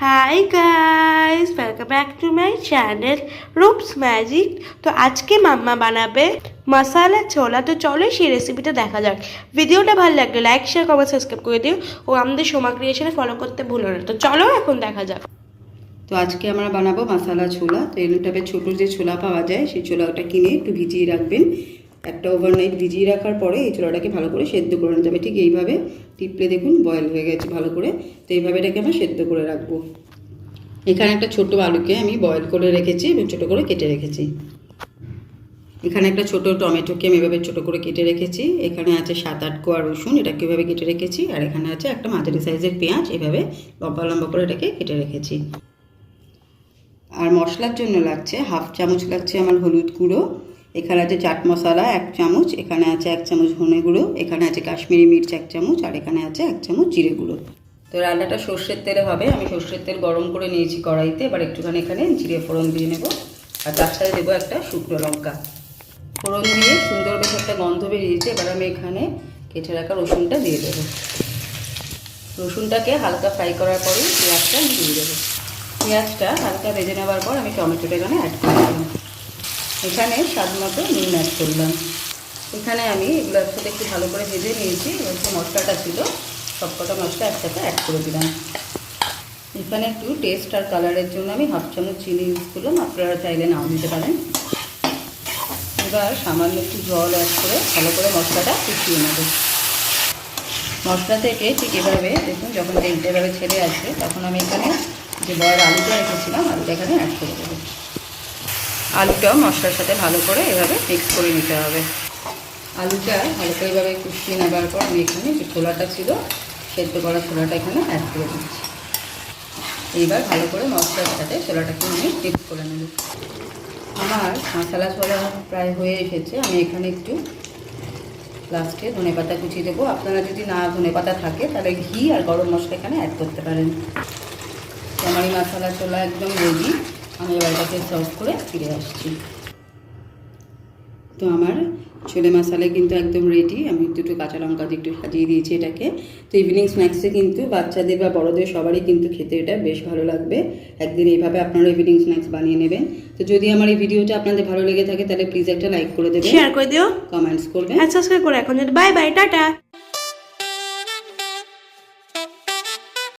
High guys, welcome back to my channel Roop's magic. তো আজকে মাম্মা বানাবে মশালা ছোলা। তো চলো সেই রেসিপিটা দেখা যাক। ভিডিওটা ভালো লাগলে লাইক শেয়ার কমেন্ট সাবস্ক্রাইব করে দিও ও আমাদের সোমা ক্রিয়েশনে ফলো করতে ভুলো না। তো চলো এখন দেখা যাক। তো আজকে আমরা বানাবো মশালা ছোলা। তো এই টাইপের ছোটো যে ছোলা পাওয়া যায় সেই ছোলাটা কিনে একটু ভিজিয়ে রাখবেন। একটা ওভারনাইট ভিজিয়ে রাখার পরে এই ছোলাটাকে ভালো করে সেদ্ধ করে নিতে হবে। ঠিক এইভাবে টিপলে দেখুন বয়েল হয়ে গেছে ভালো করে। তো এইভাবে এটাকে আমরা সেদ্ধ করে রাখবো। এখানে একটা ছোট আলুকে আমি বয়েল করে রেখেছি এবং ছোটো করে কেটে রেখেছি। এখানে একটা ছোট টমেটোকে আমি এভাবে ছোটো করে কেটে রেখেছি। এখানে আছে 7-8 কোয়া রসুন, এটাকে এভাবে কেটে রেখেছি। আর এখানে আছে একটা মাঝারি সাইজের পেঁয়াজ, এভাবে লম্বা লম্বা করে এটাকে কেটে রেখেছি। আর মশলার জন্য লাগছে 1/2 চামচ লাগছে আমার হলুদ গুঁড়ো। এখানে আছে চাট মশলা 1 চামচ, এখানে আছে 1 চামচ ধনে গুঁড়ো, এখানে আছে কাশ্মীরি মির্চ 1 চামচ, আর এখানে আছে 1 চামচ জিরে গুঁড়ো। তো রান্নাটা সর্ষের তেলে হবে। আমি সর্ষের তেল গরম করে নিয়েছি কড়াইতে। এবার একটুখানি এখানে জিরে ফোড়ন দিয়ে নেব, আর তার সাথে দেবো একটা শুকনো লঙ্কা। ফোড়ন দিয়ে সুন্দর বেশ একটা গন্ধ বেরিয়েছে। এবার আমি এখানে কেটে রাখা রসুনটা দিয়ে দেবো। রসুনটাকে হালকা ফ্রাই করার পরেই পেঁয়াজটা দিয়ে দেবো। পেঁয়াজটা হালকা ভেজে নেওয়ার পর আমি টমেটোটা এখানে অ্যাড করলাম। এখানে স্বাদ মতো নুন অ্যাড করলাম। এখানে আমি এগুলো একসাথে একটু ভালো করে ভেজে নিয়েছি। এবার যে মশলাটা ছিল সবকটা মশলা একসাথে অ্যাড করে দিলাম। এখানে একটু টেস্ট আর কালারের জন্য আমি 1/2 চামচ চিনি ইউজ করলাম, আপনারা চাইলে নাও দিতে পারেন। এবার সামান্য একটু জল অ্যাড করে ভালো করে মশলাটা কষিয়ে নেব। মশলা থেকে ঠিক এভাবে দেখুন যখন তেলটা এভাবে ছেড়ে আসবে তখন আমি এখানে যে বয়েল আলুটা রেখেছিলাম আলুটা এখানে অ্যাড করে দেবো। আলুটাও মশলার সাথে ভালো করে এভাবে মিক্স করে নিতে হবে। আলুটা ভালো করে এভাবে কষিয়ে নেবার পর আমি এখানে যে ছোলাটা ছিল সেদ্ধ করা ছোলাটা এখানে অ্যাড করে দিচ্ছি। এইবার ভালো করে মশলার সাথে ছোলাটাকে আমি মিক্স করে নেব। আমার মশলা ছোলা প্রায় হয়ে এসেছে। আমি এখানে একটু লাস্টে ধনেপাতা কুচিয়ে দেবো। আপনারা যদি না ধনেপাতা থাকে তাহলে ঘি আর গরম মশলা এখানে অ্যাড করতে পারেন। আমার এই মশলা ছোলা একদম রেডি। আমি এবার এটাকে সার্ভ করে ফিরে আসছি। তো আমার ছোলে মশলা কিন্তু একদম রেডি। আমি দুটো কাঁচা লঙ্কা দিয়ে একটু সাজিয়ে দিয়েছি এটাকে। তো ইভিনিং স্ন্যাক্সে কিন্তু বাচ্চাদের বা বড়দের সবারই কিন্তু খেতে এটা বেশ ভালো লাগবে। একদিন এইভাবে আপনারা ইভিনিং স্ন্যাক্স বানিয়ে নেবেন। তো যদি আমার এই ভিডিওটা আপনাদের ভালো লেগে থাকে তাহলে প্লিজ একটা লাইক করে দেবেন, শেয়ার করে দিও, কমেন্টস করবেন আর সাবস্ক্রাইব করে এখন। Bye bye, tata.